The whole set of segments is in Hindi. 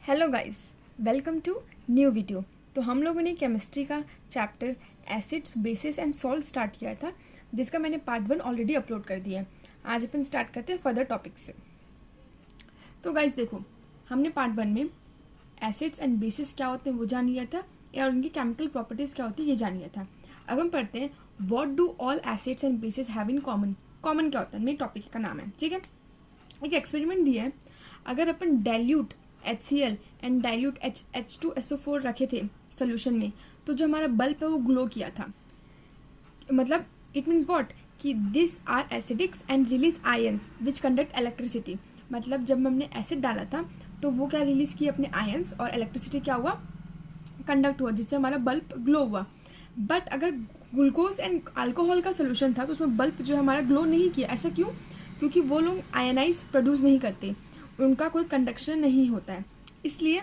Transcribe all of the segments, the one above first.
Hello guys, welcome to new video. तो हम लोगों ने केमिस्ट्री का chapter acids bases and salt start किया था, जिसका मैंने पार्ट 1 ऑलरेडी अपलोड कर दिया है। आज अपन स्टार्ट करते हैं फर्दर टॉपिक से। तो गाइस देखो, हमने पार्ट 1 में एसिड्स एंड बेसिस क्या होते हैं वो जान लिया था, और उनकी केमिकल प्रॉपर्टीज़ क्या होती है ये जान लिया था। अब हम पढ़ते हैं what do all acids and bases have in common. Common क्या होता है, मेरे टॉपिक का नाम है, ठीक है। एक एक्सपेरिमेंट दिया है, अगर अपन dilute HCl and dilute H2SO4 रखे थे सोल्यूशन में, तो जो हमारा बल्ब है वो ग्लो किया था। मतलब इट मीन्स व्हाट कि this are acidics and release ions which conduct electricity. मतलब जब हमने एसिड डाला था तो वो क्या रिलीज किए अपने आयंस, और इलेक्ट्रिसिटी क्या हुआ, कंडक्ट हुआ, जिससे हमारा बल्ब ग्लो हुआ। बट अगर ग्लूकोज एंड अल्कोहल का सोल्यूशन था तो उसमें बल्ब जो है हमारा ग्लो नहीं किया। ऐसा क्यों? क्योंकि वो लोग आयनाइज प्रोड्यूस नहीं करते, उनका कोई कंडक्शन नहीं होता है, इसलिए।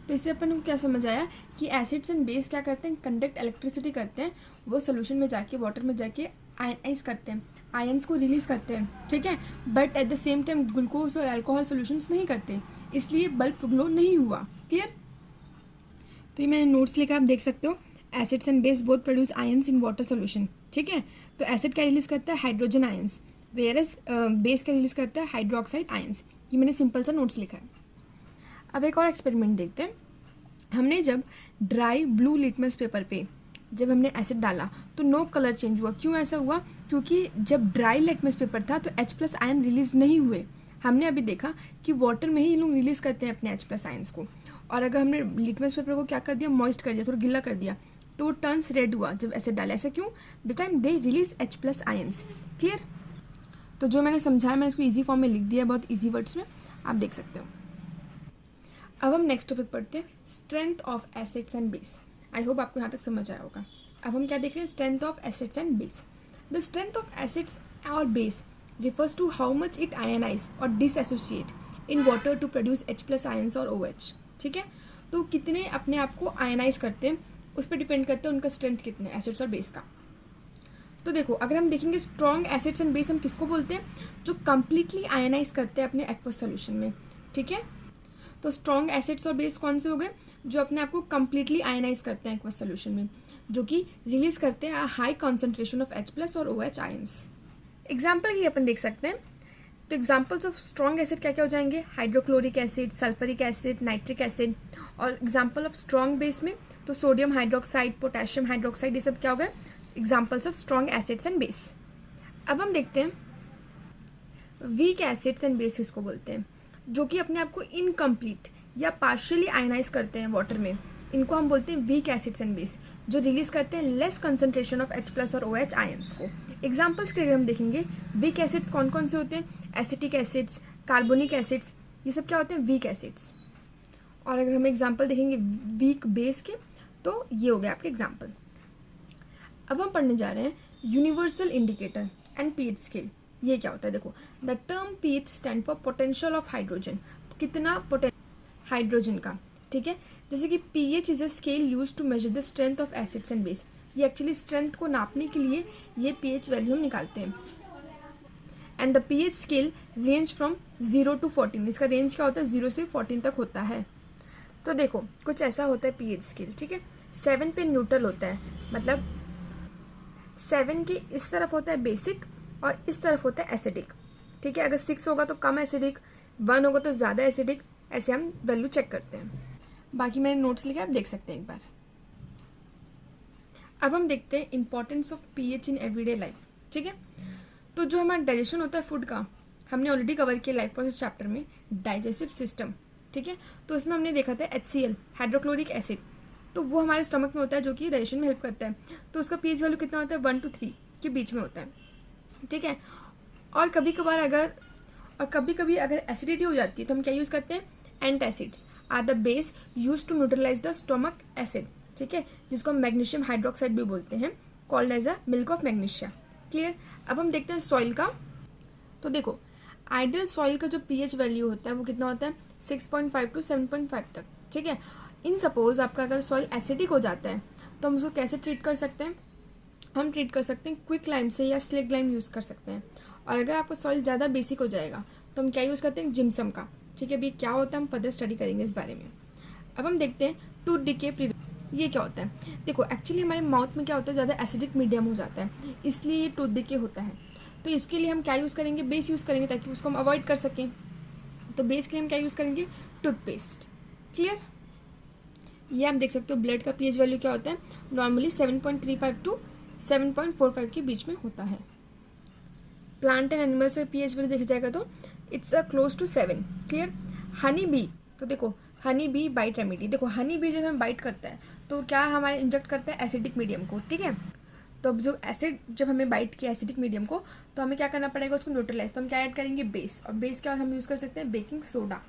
तो इससे अपन को क्या समझ आया कि एसिड्स एंड बेस क्या करते हैं, कंडक्ट इलेक्ट्रिसिटी करते हैं। वो सोल्यूशन में जाके, वाटर में जाके आयनाइज करते हैं, आयंस को रिलीज करते हैं, ठीक है। But at the same time glucose और अल्कोहल सोल्यूशंस नहीं करते, इसलिए बल्ब ग्लो नहीं हुआ। क्लियर? तो ये मैंने नोट्स लिखा, आप देख सकते हो। Acids and base both produce ions in water solution, ठीक है। तो एसिड क्या रिलीज करता है, हाइड्रोजन आयंस, वेयरएज बेस क्या रिलीज करता है, हाइड्रोक्साइड आयंस। ये मैंने सिंपल सा नोट्स लिखा है। अब एक और एक्सपेरिमेंट देखते हैं। हमने जब ड्राई ब्लू लिटमस पेपर पे जब हमने एसिड डाला तो नो कलर चेंज हुआ। क्यों ऐसा हुआ? क्योंकि जब ड्राई लिटमस पेपर था तो H+ आयन रिलीज नहीं हुए। हमने अभी देखा कि वाटर में ही लोग रिलीज करते हैं अपने H+ आयंस को, और अगर हमने लिटमस पेपर को क्या कर दिया, मॉइस्ट कर दिया, थोड़ा गिल्ला कर दिया, तो वो टर्न्स रेड हुआ जब एसिड डाला। ऐसा क्यों? The time they release H+ ions. Clear? तो जो मैंने समझाया मैंने इसको इजी फॉर्म में लिख दिया, बहुत इजी वर्ड्स में, आप देख सकते हो। अब हम नेक्स्ट टॉपिक पढ़ते हैं, strength of acids and base. I hope आपको यहाँ तक समझ आया होगा। अब हम क्या देख रहे हैं, strength of acids and base. The strength of acids और base refers to how much it ionize or disassociate in water to produce H+ ions और OH, ठीक है। तो कितने अपने आप को आयनाइज करते हैं उस पर डिपेंड करते हैं उनका स्ट्रेंथ कितने एसिड्स और बेस का। तो देखो, अगर हम देखेंगे स्ट्रॉन्ग एसिड्स एंड बेस हम किसको बोलते हैं, जो कंप्लीटली आयनाइज करते हैं अपने एक्वस सोल्यूशन में, ठीक है। तो स्ट्रॉन्ग एसिड्स और बेस कौन से हो गए, जो अपने आप को कंप्लीटली आयनाइज करते हैं एक्वस सोल्यूशन में, जो कि रिलीज करते हैं हाई कॉन्सेंट्रेशन ऑफ H+ और OH आयंस। एग्जाम्पल की अपन देख सकते हैं। तो एग्जाम्पल्स ऑफ स्ट्रॉन्ग एसिड क्या क्या हो जाएंगे, hydrochloric acid, sulphuric acid, nitric acid. और एग्जाम्पल ऑफ स्ट्रॉन्ग बेस में तो सोडियम हाइड्रोक्साइड, पोटेशियम हाइड्रोक्साइड, ये सब क्या हो गए, examples of strong acids and base. अब हम देखते हैं वीक एसिड्स एंड बेस किसको बोलते हैं, जो कि अपने आप को इनकम्प्लीट या पार्शियली आयनाइज करते हैं वाटर में। इनको हम बोलते हैं वीक एसिड्स एंड बेस, जो रिलीज करते हैं लेस कंसंट्रेशन ऑफ H+ और OH आयंस को। एग्जाम्पल्स के अगर हम देखेंगे, वीक एसिड्स कौन कौन से होते हैं, एसिटिक एसिड्स, कार्बोनिक एसिड्स, ये सब क्या होते हैं, वीक एसिड्स। और अगर हम एग्जाम्पल देखेंगे वीक बेस के, तो ये हो गया आपके एग्जाम्पल। अब हम पढ़ने जा रहे हैं universal indicator and pH scale. ये क्या होता है, देखो, the term pH stand for potential of hydrogen, कितना हाइड्रोजन का, ठीक है। जैसे कि pH is a scale use to measure the strength of acids and base. ये एक्चुअली स्ट्रेंथ को नापने के लिए ये pH वैल्यू हम निकालते हैं। And the pH scale range from 0 to 14। इसका रेंज क्या होता है, 0 से 14 तक होता है। तो देखो, कुछ ऐसा होता है pH स्केल, ठीक है। 7 पे न्यूट्रल होता है, मतलब 7 के इस तरफ होता है बेसिक और इस तरफ होता है एसिडिक, ठीक है। अगर 6 होगा तो कम एसिडिक, 1 होगा तो ज़्यादा एसिडिक, ऐसे हम वैल्यू चेक करते हैं। बाकी मैंने नोट्स लिखे, आप देख सकते हैं एक बार। अब हम देखते हैं importance of pH in everyday life, ठीक है। तो जो हमारा डाइजेशन होता है फूड का, हमने ऑलरेडी कवर किया लाइफ प्रोसेस चैप्टर में, डाइजेस्टिव सिस्टम, ठीक है। तो उसमें हमने देखा था HCl, हाइड्रोक्लोरिक एसिड, तो वो हमारे स्टमक में होता है, जो कि डाइजेशन में हेल्प करता है। तो उसका pH वैल्यू कितना होता है, 1 to 3 के बीच में होता है, ठीक है। और कभी कभी अगर एसिडिटी हो जाती है तो हम क्या यूज़ करते हैं, antacids are the base use to neutralize the stomach acid, ठीक है, जिसको हम मैग्नीशियम हाइड्रोक्साइड भी बोलते हैं, called as a milk of magnesia. Clear? अब हम देखते हैं सॉइल का। तो देखो, आइडियल सॉइल का जो pH वैल्यू होता है वो कितना होता है, 6.5 to 7.5 तक, ठीक है। इन सपोज आपका अगर सॉइल एसिडिक हो जाता है तो हम उसको कैसे ट्रीट कर सकते हैं, हम ट्रीट कर सकते हैं क्विक लाइम से या स्लिक लाइम यूज़ कर सकते हैं। और अगर आपका सॉइल ज़्यादा बेसिक हो जाएगा तो हम क्या यूज़ करते हैं, जिम्सम का, ठीक है, अभी क्या होता है हम फर्दर स्टडी करेंगे इस बारे में। अब हम देखते हैं टूथ डिके ये क्या होता है। देखो एक्चुअली हमारे माउथ में क्या होता है, ज़्यादा एसिडिक मीडियम हो जाता है, इसलिए ये टूथ डिके होता है। तो इसके लिए हम क्या यूज़ करेंगे, बेस यूज़ करेंगे ताकि उसको हम अवॉइड कर सकें। तो बेस के लिए हम क्या यूज़ करेंगे, टूथपेस्ट। क्लियर। ये आप देख सकते हो ब्लड का पीएच वैल्यू क्या होता है, नॉर्मली 7.35 टू 7.45 के बीच में होता है। प्लांट एंड एनिमल से पीएच वैल्यू देखा जाएगा तो it's close to 7। Clear. Honey bee, तो देखो हनी बी बाइट रेमेडी, देखो हनी बी जब हम बाइट करता है तो क्या हमारे इंजेक्ट करता है एसिडिक मीडियम को, ठीक है। तो अब जो एसिड जब हमें बाइट किया एसिडिक मीडियम को, तो हमें क्या करना पड़ेगा उसको न्यूट्रलाइज। तो हम क्या ऐड करेंगे, बेस। और बेस क्या हम यूज़ कर सकते हैं, बेकिंग सोडा।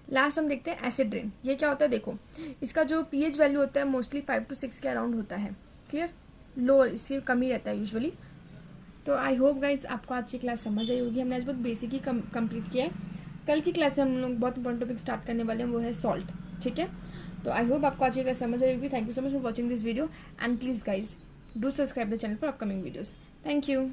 लास्ट हम देखते हैं एसिड रेन। ये क्या होता है, देखो इसका जो पीएच वैल्यू होता है मोस्टली 5 to 6 के अराउंड होता है। क्लियर। लोअर इससे कम ही रहता है यूजुअली। तो आई होप गाइस आपको आज की क्लास समझ आई होगी। हमने आज बहुत बेसिक ही कंप्लीट किया है। कल की क्लास में हम लोग बहुत इंपॉर्टेंट टॉपिक स्टार्ट करने वाले हैं, वो है सॉल्ट। ठीक है, तो आई होप आपको आज की क्लास समझ आई होगी। Thank you so much for watching this video and please guys do subscribe the channel for upcoming videos. Thank you.